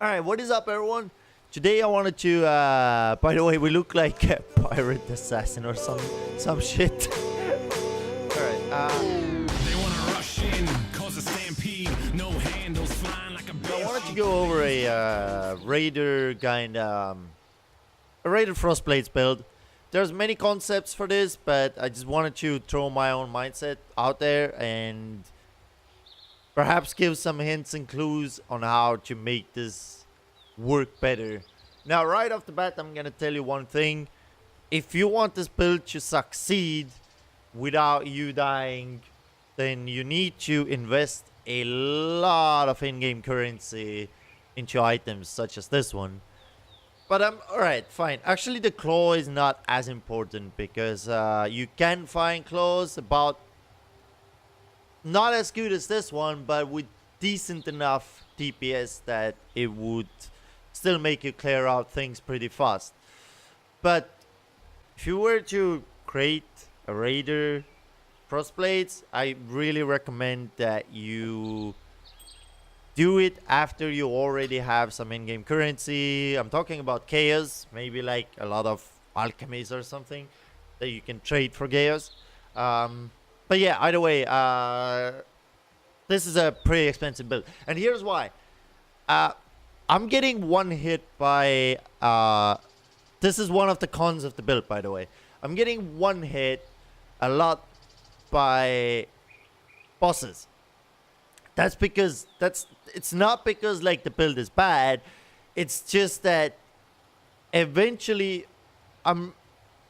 Alright, what is up everyone? Today I wanted to, by the way, we look like a pirate assassin or some shit. Alright, They wanna rush in, cause a stampede, no handles flying like a I wanted to go over a Raider kind of, a Raider Frostblades build. There's many concepts for this, but I just wanted to throw my own mindset out there and perhaps give some hints and clues on how to make this work better. Now, right off the bat, I'm gonna tell you one thing. If you want this build to succeed without you dying, then you need to invest a lot of in-game currency into items such as this one. But alright, fine. Actually, the claw is not as important because you can find claws about not as good as this one, but with decent enough DPS that it would still make you clear out things pretty fast. But if you were to create a Raider Frostblades, I really recommend that you do it after you already have some in-game currency. I'm talking about chaos, maybe like a lot of alchemies or something that you can trade for chaos. But yeah, either way, this is a pretty expensive build. And here's why. I'm getting one hit by... this is one of the cons of the build, by the way. I'm getting one hit a lot by bosses. That's because... It's not because like the build is bad. It's just that eventually...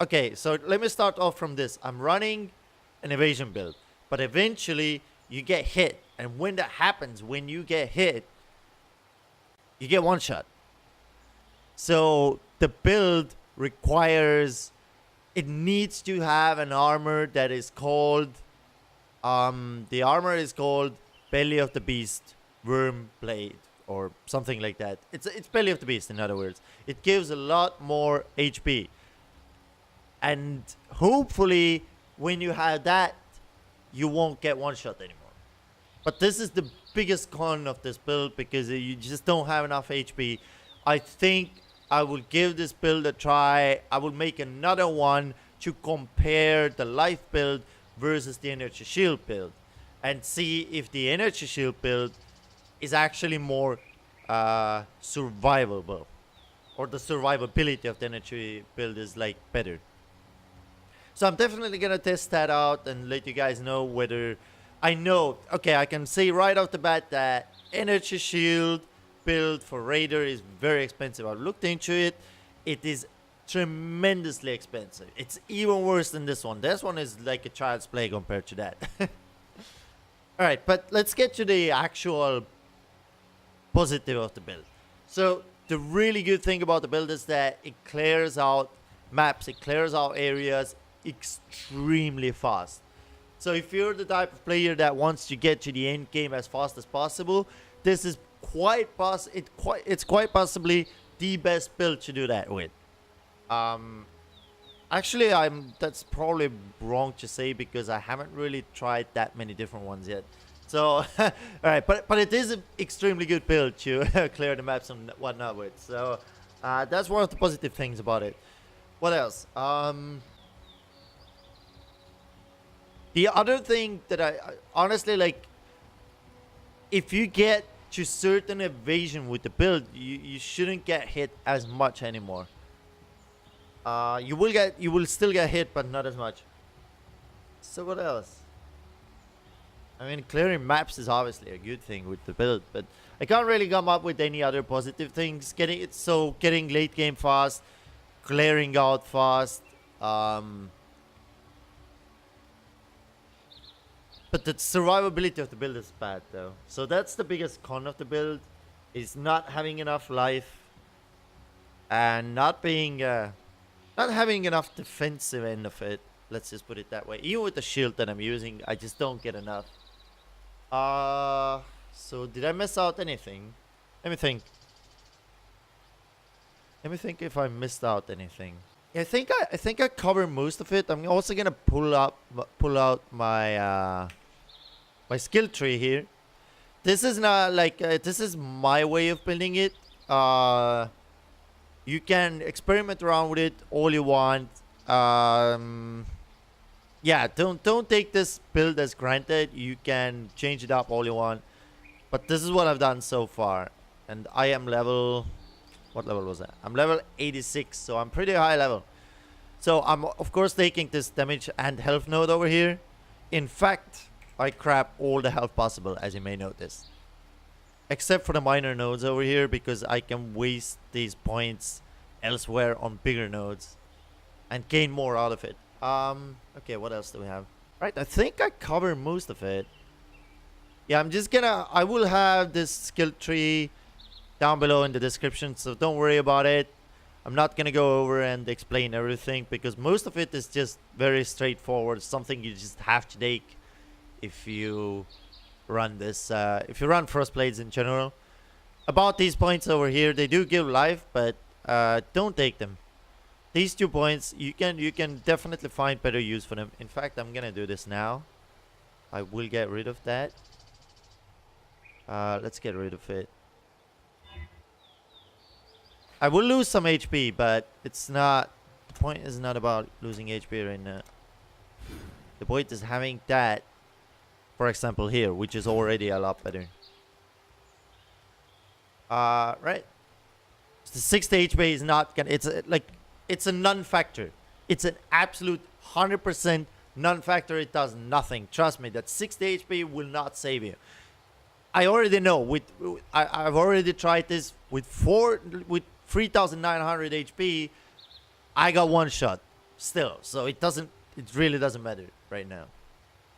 Okay, so let me start off from this. I'm running an evasion build, but eventually you get hit, and when that happens, when you get hit, you get one shot. So the build requires, it needs to have an armor that is called the armor is called Belly of the Beast Worm Blade or something like that. It's Belly of the Beast, in other words. It gives a lot more HP, and hopefully when you have that, you won't get one shot anymore. But this is the biggest con of this build because you just don't have enough HP. I think I will give this build a try. I will make another one to compare the life build versus the energy shield build and see if the energy shield build is actually more survivable, or the survivability of the energy build is like better. So I'm definitely gonna test that out and let you guys know whether I know. Okay, I can say right off the bat that energy shield build for Raider is very expensive. I've looked into it. It is tremendously expensive. It's even worse than this one. This one is like a child's play compared to that. Alright, but let's get to the actual positive of the build. So the really good thing about the build is that it clears out maps, it clears out areas extremely fast. So if you're the type of player that wants to get to the end game as fast as possible, this is quite possibly the best build to do that with. Actually, that's probably wrong to say because I haven't really tried that many different ones yet. So all right, but it is an extremely good build to clear the maps and whatnot with. So that's one of the positive things about it. What else? The other thing that I honestly like, if you get to certain evasion with the build, you shouldn't get hit as much anymore. You will still get hit, but not as much. So what else? I mean, clearing maps is obviously a good thing with the build, but I can't really come up with any other positive things. Getting late game fast, clearing out fast. But the survivability of the build is bad though. So that's the biggest con of the build, is not having enough life and not having enough defensive end of it. Let's just put it that way. Even with the shield that I'm using, I just don't get enough. So did I miss out anything? Let me think. Let me think if I missed out anything. Yeah, I think I covered most of it. I'm also gonna pull out my my skill tree here. This is not like this is my way of building it. You can experiment around with it all you want. Yeah, don't take this build as granted. You can change it up all you want. But this is what I've done so far. And I am level... What level was that? I'm level 86, so I'm pretty high level. So I'm, of course, taking this damage and health node over here. In fact, I crap all the health possible, as you may notice. Except for the minor nodes over here, because I can waste these points elsewhere on bigger nodes. And gain more out of it. Okay, what else do we have? Right, I think I covered most of it. Yeah, I'm just gonna... I will have this skill tree down below in the description, so don't worry about it. I'm not gonna go over and explain everything, because most of it is just very straightforward. Something you just have to take if you run this, if you run Frostblades in general. About these points over here, they do give life, but don't take them. These 2 points, you can definitely find better use for them. In fact, I'm gonna do this now. I will get rid of that. Let's get rid of it. I will lose some HP, but it's not... The point is not about losing HP right now. The point is having that, for example, here, which is already a lot better. Right. The 60 HP is not gonna... It's like... It's a non-factor. It's an absolute 100% non-factor. It does nothing. Trust me, that 60 HP will not save you. I already know. I've already tried this with 3,900 HP. I got one shot still, so it really doesn't matter right now.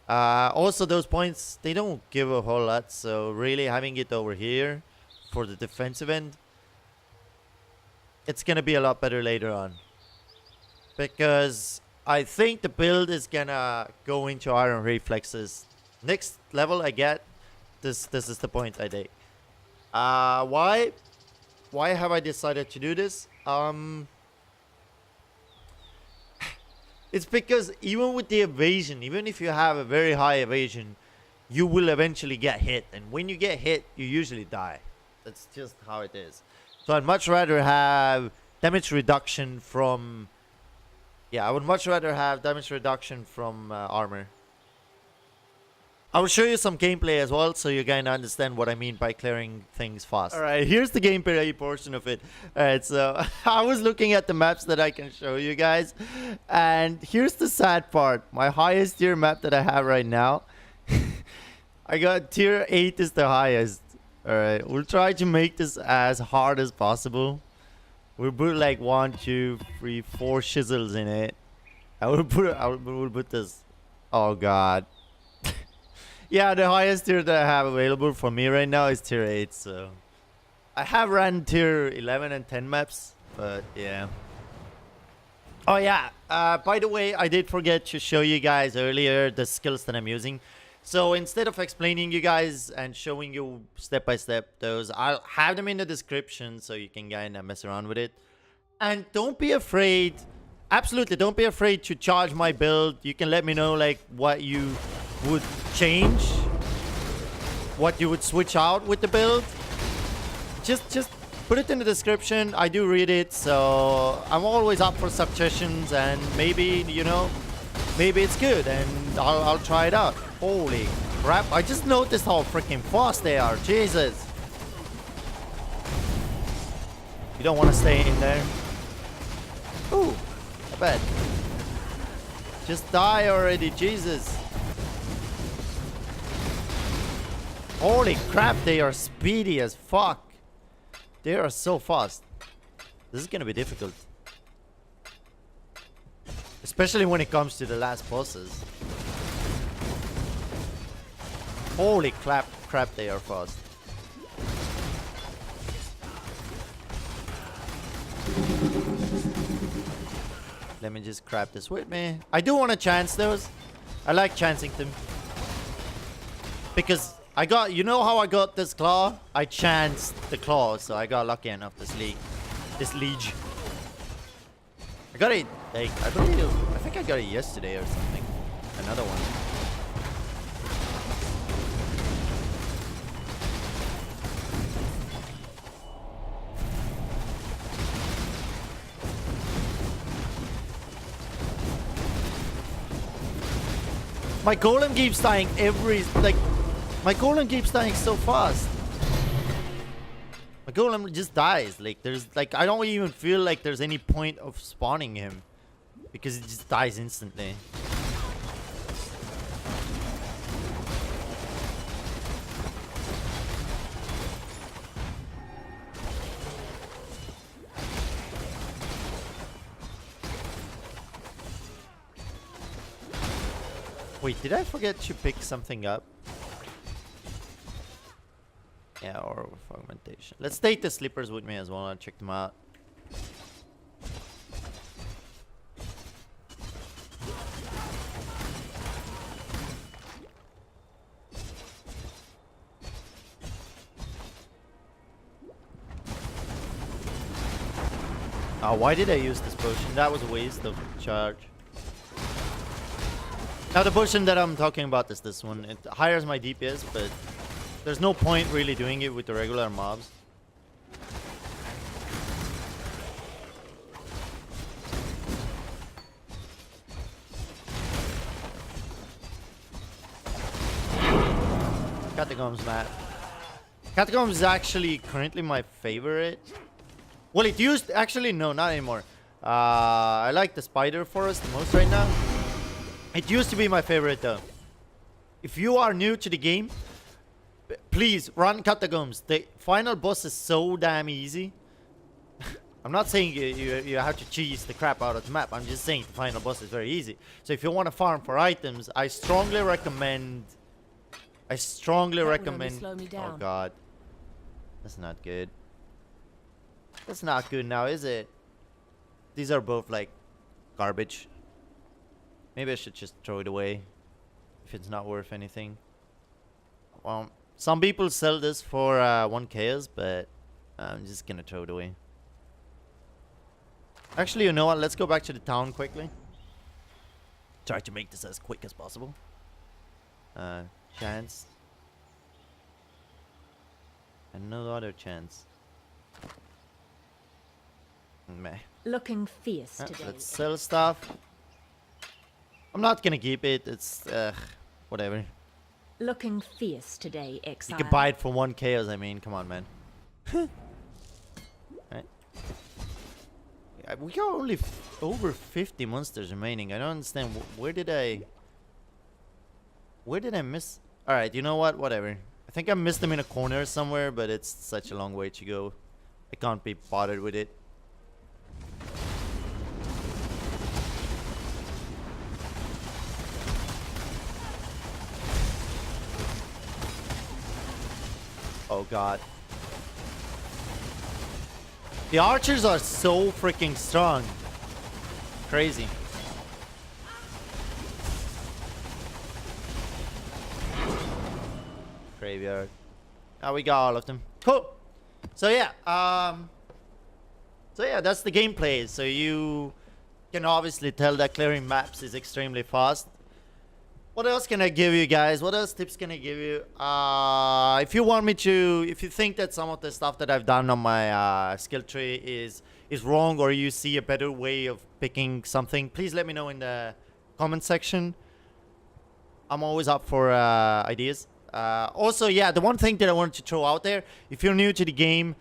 Also, those points, they don't give a whole lot, so really having it over here for the defensive end, it's gonna be a lot better later on, because I think the build is gonna go into iron reflexes. Next level I get, this is the point I take. Why have I decided to do this? It's because even with the evasion, even if you have a very high evasion, you will eventually get hit, and when you get hit, you usually die. That's just how it is. So I'd much rather have damage reduction from... Yeah, I would much rather have damage reduction from armor. I will show you some gameplay as well, so you kind of understand what I mean by clearing things fast. Alright, here's the gameplay portion of it. Alright, so I was looking at the maps that I can show you guys, and here's the sad part. My highest tier map that I have right now, I got tier 8 is the highest. Alright, we'll try to make this as hard as possible. We'll put like 1, 2, 3, 4 chisels in it. We'll put this. Oh god. Yeah, the highest tier that I have available for me right now is tier 8, so... I have ran tier 11 and 10 maps, but yeah. Oh yeah, by the way, I did forget to show you guys earlier the skills that I'm using. So instead of explaining you guys and showing you step by step those, I'll have them in the description so you can kind of mess around with it. And don't be afraid, absolutely don't be afraid to charge my build. You can let me know like what you would change, what you would switch out with the build. Just put it in the description. I do read it, so I'm always up for suggestions, and maybe, you know, maybe it's good and I'll try it out. Holy crap, I just noticed how freaking fast they are. Jesus. You don't want to stay in there. Ooh, not bad. Just die already, Jesus. Holy crap, they are speedy as fuck. They are so fast. This is gonna be difficult. Especially when it comes to the last bosses. Holy crap, they are fast. Let me just grab this with me. I do want to chance those. I like chancing them. Because I got, you know how I got this claw? I chanced the claw, so I got lucky enough this liege. I got it, like, I think I got it yesterday or something. Another one. My golem keeps dying my golem keeps dying so fast. My golem just dies. Like there's like I don't even feel like there's any point of spawning him because it just dies instantly. Wait, did I forget to pick something up? Yeah, or fragmentation. Let's take the slippers with me as well. I'll check them out. Why did I use this potion? That was a waste of charge. Now the potion that I'm talking about is this one. It hires my DPS, but there's no point really doing it with the regular mobs. Catacombs map. Catacombs is actually currently my favorite. Well, it used... Actually, no, not anymore. I like the spider forest the most right now. It used to be my favorite though. If you are new to the game, please run Catacombs. The final boss is so damn easy. I'm not saying you have to cheese the crap out of the map. I'm just saying the final boss is very easy. So if you want to farm for items, I strongly recommend... Oh god. That's not good. That's not good now, is it? These are both like garbage. Maybe I should just throw it away if it's not worth anything. Well, some people sell this for 1 chaos, but I'm just gonna throw it away. Actually, you know what? Let's go back to the town quickly. Try to make this as quick as possible. Chance. And no other chance. Meh. Looking fierce today. Let's sell stuff. I'm not gonna keep it. It's whatever. Looking fierce today, Exile. You can buy it for 1 chaos. I mean, come on, man. Right. Yeah, we got only over 50 monsters remaining. I don't understand. Where did I miss? All right, you know what? Whatever. I think I missed them in a corner somewhere, but it's such a long way to go. I can't be bothered with it. Oh god. The archers are so freaking strong. Crazy. Graveyard. Now we got all of them. Cool. So yeah, that's the gameplay. So you can obviously tell that clearing maps is extremely fast. What else can I give you guys? What else tips can I give you? If you want me to, if you think that some of the stuff that I've done on my skill tree is wrong, or you see a better way of picking something, please let me know in the comment section. I'm always up for ideas. Also, yeah, the one thing that I wanted to throw out there, if you're new to the game,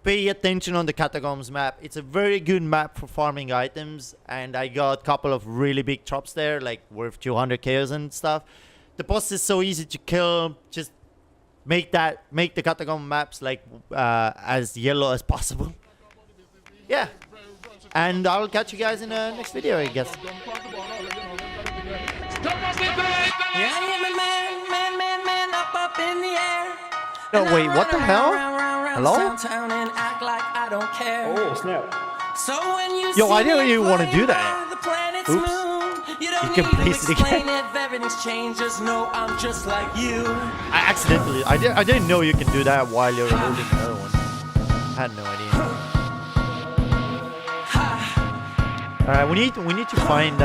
pay attention on the Catacombs map. It's a very good map for farming items, and I got a couple of really big traps there, like worth 200 chaos and stuff. The boss is so easy to kill. Just make the Catacomb maps like as yellow as possible. Yeah, and I'll catch you guys in the next video, I guess. No, wait, what the hell? Hello? Oh, snap. Yo, I didn't even want to do that. Oops. You can place it again. I accidentally, I didn't know you can do that while you're holding the other one. I had no idea. Alright, we need to find